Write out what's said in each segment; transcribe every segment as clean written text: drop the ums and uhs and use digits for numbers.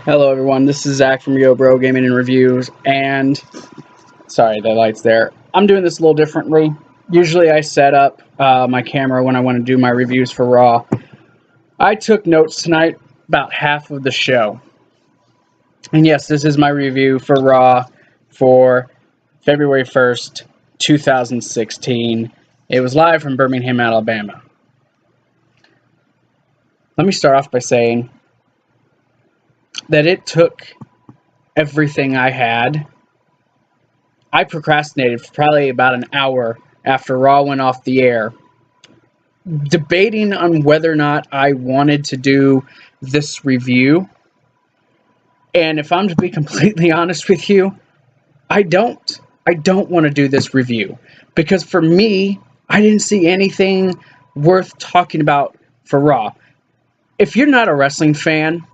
Hello everyone, this is Zach from Yo Bro Gaming and Reviews, and sorry, the light's there. I'm doing this a little differently. Usually I set up my camera when I want to do my reviews for Raw. I took notes tonight, about half of the show. And yes, this is my review for Raw for February 1st, 2016. It was live from Birmingham, Alabama. Let me start off by saying that it took everything I had. I procrastinated for probably about an hour after Raw went off the air, debating on whether or not I wanted to do this review. And if I'm to be completely honest with you, I don't want to do this review, because for me, I didn't see anything worth talking about for Raw. If you're not a wrestling fan,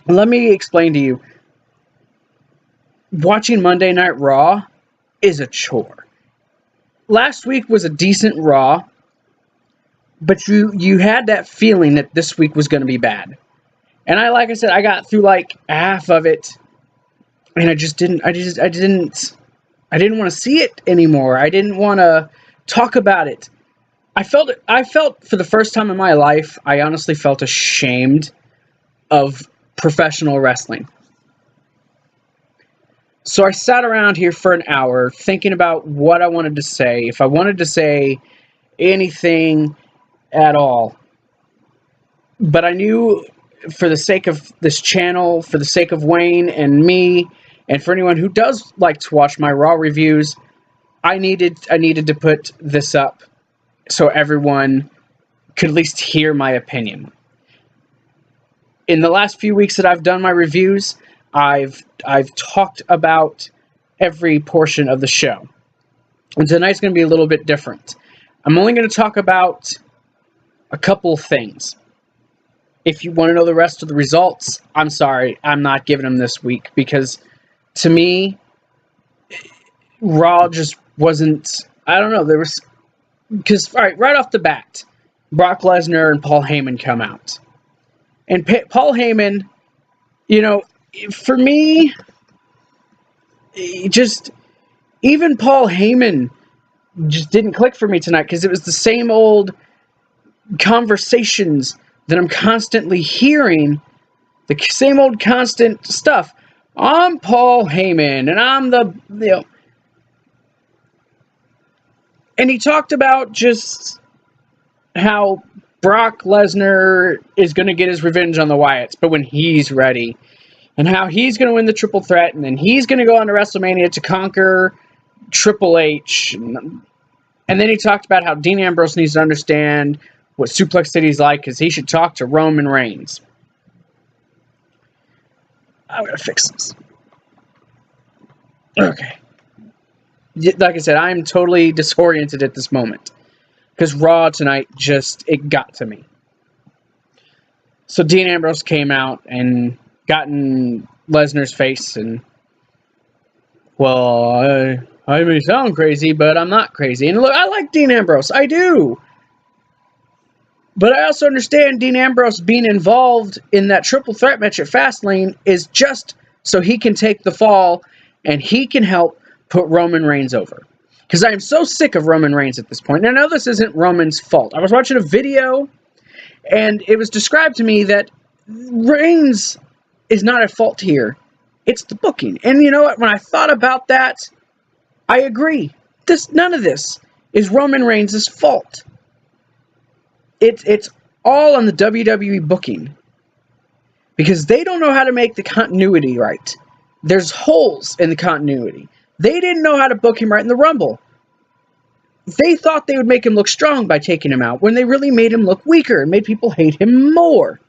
let me explain to you. Watching Monday Night Raw is a chore. Last week was a decent Raw, but you had that feeling that this week was going to be bad. And like I said, I got through like half of it, and I didn't want to see it anymore. I didn't want to talk about it. I felt for the first time in my life, I honestly felt ashamed of professional wrestling. So I sat around here for an hour thinking about what I wanted to say, if I wanted to say anything at all. But I knew, for the sake of this channel, for the sake of Wayne and me, and for anyone who does like to watch my Raw reviews, I needed to put this up so everyone could at least hear my opinion. In the last few weeks that I've done my reviews, I've talked about every portion of the show. And tonight's going to be a little bit different. I'm only going to talk about a couple of things. If you want to know the rest of the results, I'm sorry, I'm not giving them this week, because to me, Raw just wasn't, I don't know, because, alright, right off the bat, Brock Lesnar and Paul Heyman come out. And Paul Heyman, for me, even Paul Heyman just didn't click for me tonight, because it was the same old conversations that I'm constantly hearing, the same old constant stuff. I'm Paul Heyman, and I'm and he talked about just how Brock Lesnar is going to get his revenge on the Wyatts, but when he's ready. And how he's going to win the triple threat, and then he's going to go on to WrestleMania to conquer Triple H. And then he talked about how Dean Ambrose needs to understand what Suplex City's like, because he should talk to Roman Reigns. I'm going to fix this. Okay. Like I said, I'm totally disoriented at this moment, because Raw tonight it got to me. So Dean Ambrose came out and got in Lesnar's face, and, well, I may sound crazy, but I'm not crazy. And look, I like Dean Ambrose. I do. But I also understand Dean Ambrose being involved in that triple threat match at Fastlane is just so he can take the fall and he can help put Roman Reigns over. Because I am so sick of Roman Reigns at this point. And I know this isn't Roman's fault. I was watching a video, and it was described to me that Reigns is not at fault here. It's the booking. And you know what? When I thought about that, I agree. None of this is Roman Reigns' fault. It's all on the WWE booking, because they don't know how to make the continuity right. There's holes in the continuity. They didn't know how to book him right in the Rumble. They thought they would make him look strong by taking him out, when they really made him look weaker and made people hate him more.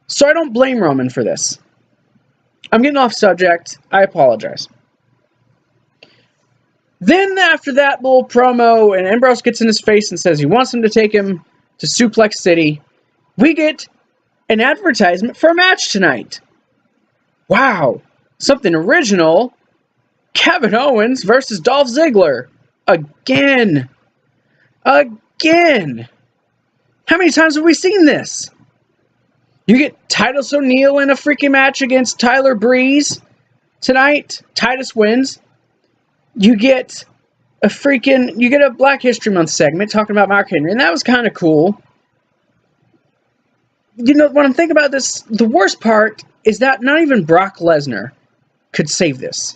So I don't blame Roman for this. I'm getting off subject. I apologize. Then after that little promo, and Ambrose gets in his face and says he wants him to take him to Suplex City, we get an advertisement for a match tonight. Wow. Something original. Kevin Owens versus Dolph Ziggler. Again. How many times have we seen this? You get Titus O'Neil in a freaking match against Tyler Breeze tonight. Titus wins. You get a Black History Month segment talking about Mark Henry, and that was kind of cool. You know, when I'm thinking about this, the worst part is that not even Brock Lesnar could save this.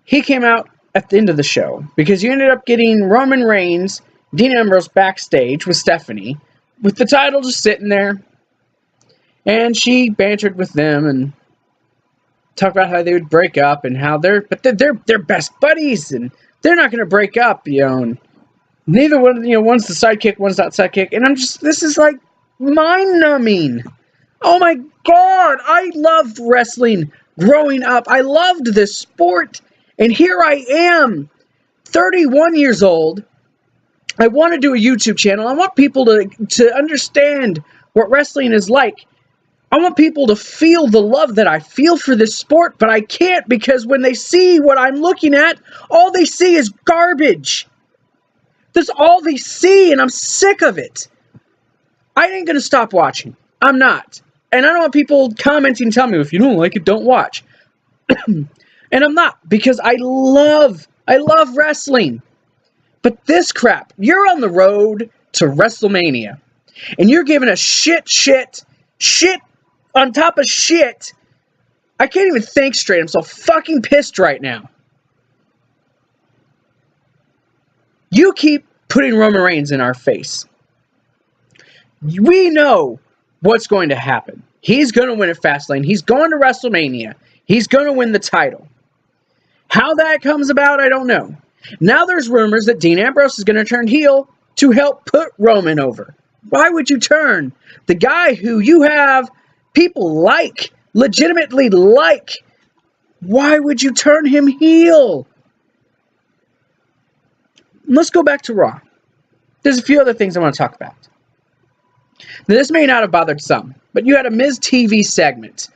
He came out at the end of the show because you ended up getting Roman Reigns, Dean Ambrose backstage with Stephanie, with the title just sitting there, and she bantered with them and talked about how they would break up and how they're best buddies and they're not going to break up, you know. And neither one, you know, one's the sidekick, one's not sidekick, and this is like mind-numbing. Oh my God, I loved wrestling growing up. I loved this sport, and here I am, 31 years old. I want to do a YouTube channel. I want people to understand what wrestling is like. I want people to feel the love that I feel for this sport, but I can't because when they see what I'm looking at, all they see is garbage. That's all they see, and I'm sick of it. I ain't going to stop watching. I'm not. And I don't want people commenting telling me, if you don't like it, don't watch. And I'm not, because I love wrestling. But this crap, you're on the road to WrestleMania, and you're giving us shit on top of shit. I can't even think straight. I'm so fucking pissed right now. You keep putting Roman Reigns in our face. We know what's going to happen. He's going to win at Fastlane. He's going to WrestleMania. He's going to win the title. How that comes about, I don't know. Now there's rumors that Dean Ambrose is going to turn heel to help put Roman over. Why would you turn the guy who you have people legitimately like? Why would you turn him heel? Let's go back to Raw. There's a few other things I want to talk about. Now, this may not have bothered some, but you had a Miz TV segment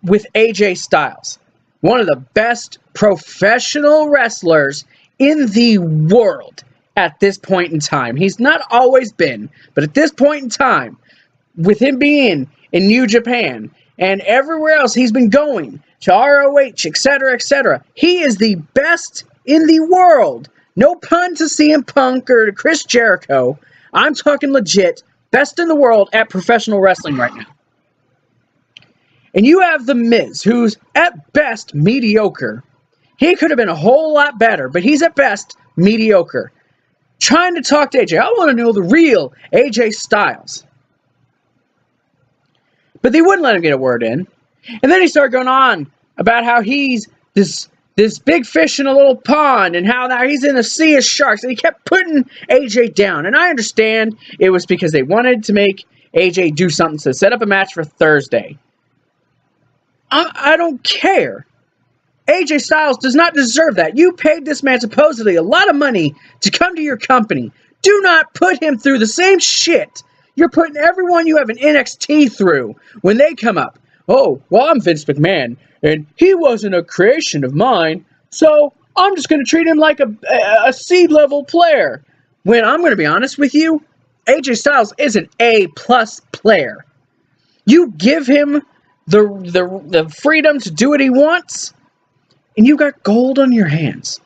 with AJ Styles, one of the best professional wrestlers in the world at this point in time. He's not always been, but at this point in time, with him being in New Japan and everywhere else he's been going, to ROH, etc., he is the best in the world. No pun to CM Punk or to Chris Jericho. I'm talking legit. Best in the world at professional wrestling right now. And you have The Miz, who's at best mediocre. He could have been a whole lot better, but he's at best mediocre. Trying to talk to AJ. I want to know the real AJ Styles. But they wouldn't let him get a word in. And then he started going on about how he's this big fish in a little pond, and how now he's in a sea of sharks, and he kept putting AJ down. And I understand it was because they wanted to make AJ do something to set up a match for Thursday. I don't care. AJ Styles does not deserve that. You paid this man supposedly a lot of money to come to your company. Do not put him through the same shit you're putting everyone you have in NXT through when they come up. Oh, well, I'm Vince McMahon, and he wasn't a creation of mine, so I'm just going to treat him like a C-level player. When I'm going to be honest with you, AJ Styles is an A-plus player. You give him the freedom to do what he wants, and you got gold on your hands.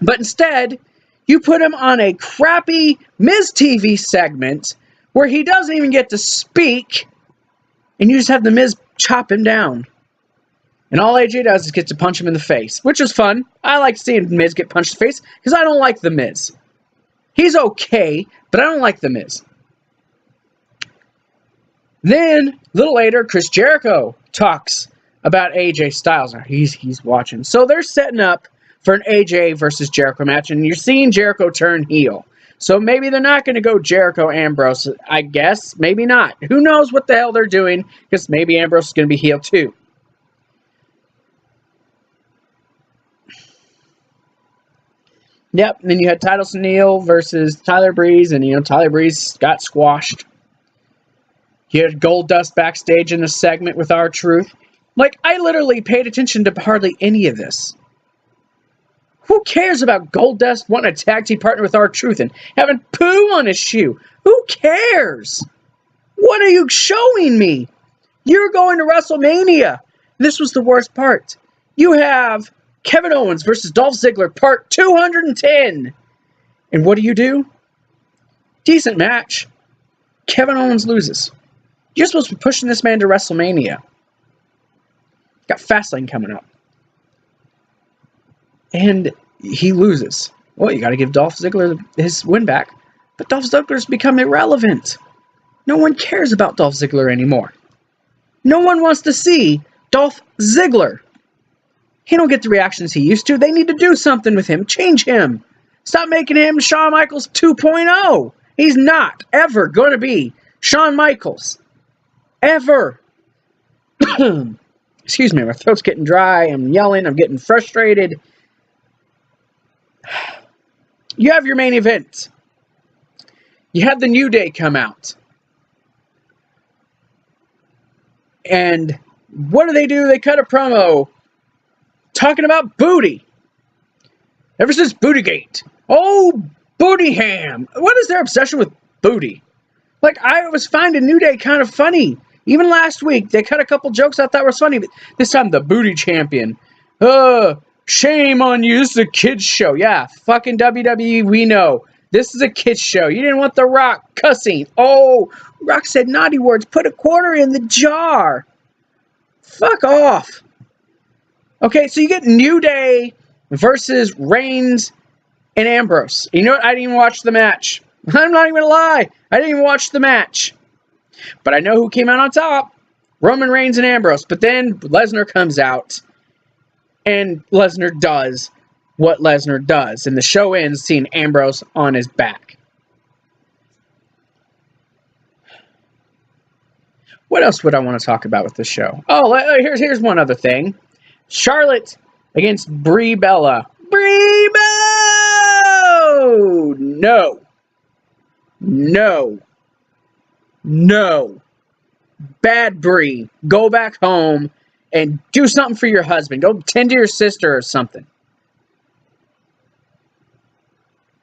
But instead, you put him on a crappy Miz TV segment where he doesn't even get to speak, and you just have The Miz chop him down. And all AJ does is get to punch him in the face, which is fun. I like seeing The Miz get punched in the face, because I don't like The Miz. He's okay, but I don't like The Miz. Then, a little later, Chris Jericho talks about AJ Styles. He's watching. So they're setting up for an AJ versus Jericho match, and you're seeing Jericho turn heel. So maybe they're not going to go Jericho Ambrose, I guess. Maybe not. Who knows what the hell they're doing, because maybe Ambrose is going to be heel too. Yep, and then you had Titus O'Neil versus Tyler Breeze, and Tyler Breeze got squashed. You had Goldust backstage in a segment with R-Truth. Like, I literally paid attention to hardly any of this. Who cares about Goldust wanting a tag team partner with R-Truth and having poo on his shoe? Who cares? What are you showing me? You're going to WrestleMania. This was the worst part. You have Kevin Owens versus Dolph Ziggler, part 210. And what do? Decent match. Kevin Owens loses. You're supposed to be pushing this man to WrestleMania. Got Fastlane coming up. And he loses. Well, you got to give Dolph Ziggler his win back. But Dolph Ziggler's become irrelevant. No one cares about Dolph Ziggler anymore. No one wants to see Dolph Ziggler. He don't get the reactions he used to. They need to do something with him. Change him. Stop making him Shawn Michaels 2.0. He's not ever going to be Shawn Michaels. Ever. Excuse me, my throat's getting dry. I'm yelling. I'm getting frustrated. You have your main event. You had the New Day come out. And what do? They cut a promo talking about booty. Ever since Bootygate. Oh, Booty Ham. What is their obsession with booty? Like, I was finding New Day kind of funny. Even last week, they cut a couple jokes I thought was funny. But this time, the booty champion. Shame on you. This is a kid's show. Yeah, fucking WWE, we know. This is a kid's show. You didn't want The Rock cussing. Oh, Rock said naughty words. Put a quarter in the jar. Fuck off. Okay, so you get New Day versus Reigns and Ambrose. You know what? I didn't even watch the match. I'm not even gonna lie. I didn't even watch the match. But I know who came out on top. Roman Reigns and Ambrose. But then Lesnar comes out. And Lesnar does what Lesnar does. And the show ends seeing Ambrose on his back. What else would I want to talk about with this show? Oh, here's one other thing. Charlotte against Brie Bella. Brie Bella! No. No. No. Bad Brie. Go back home and do something for your husband. Go tend to your sister or something.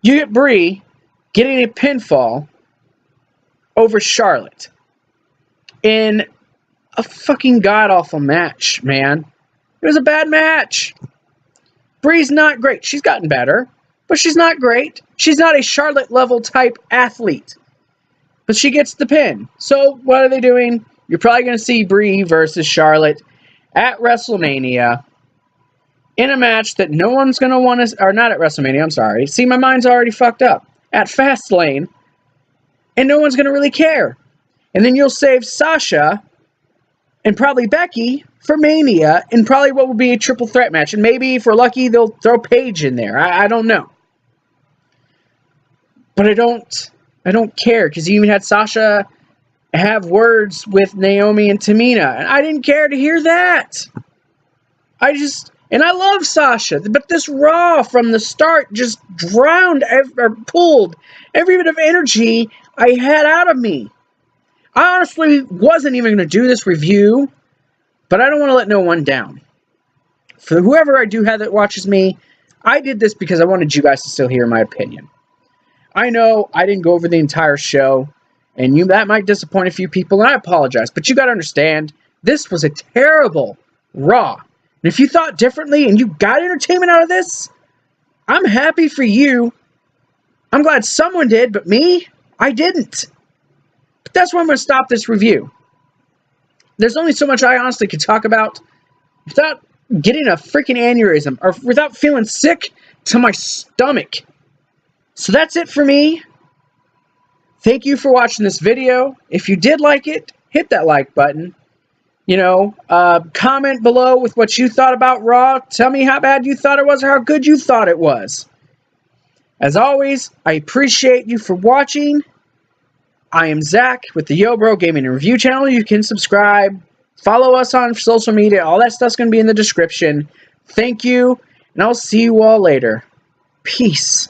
You get Brie getting a pinfall over Charlotte in a fucking god-awful match, man. It was a bad match. Brie's not great. She's gotten better, but she's not great. She's not a Charlotte-level type athlete. But she gets the pin. So what are they doing? You're probably going to see Brie versus Charlotte at WrestleMania in a match that no one's going to want to... Or not at WrestleMania, I'm sorry. See, my mind's already fucked up. At Fastlane. And no one's going to really care. And then you'll save Sasha and probably Becky for Mania in probably what will be a triple threat match. And maybe, if we're lucky, they'll throw Paige in there. I don't know. But I don't care, because you even had Sasha have words with Naomi and Tamina. And I didn't care to hear that. And I love Sasha. But this Raw from the start just pulled every bit of energy I had out of me. I honestly wasn't even going to do this review, but I don't want to let no one down. For whoever I do have that watches me, I did this because I wanted you guys to still hear my opinion. I know I didn't go over the entire show, and that might disappoint a few people, and I apologize, but you got to understand, this was a terrible Raw. And if you thought differently and you got entertainment out of this, I'm happy for you. I'm glad someone did, but me, I didn't. But that's why I'm going to stop this review. There's only so much I honestly could talk about without getting a freaking aneurysm or without feeling sick to my stomach. So that's it for me. Thank you for watching this video. If you did like it, hit that like button. Comment below with what you thought about Raw. Tell me how bad you thought it was or how good you thought it was. As always, I appreciate you for watching. I am Zach with the Yo Bro Gaming and Review channel. You can subscribe, follow us on social media. All that stuff's going to be in the description. Thank you, and I'll see you all later. Peace.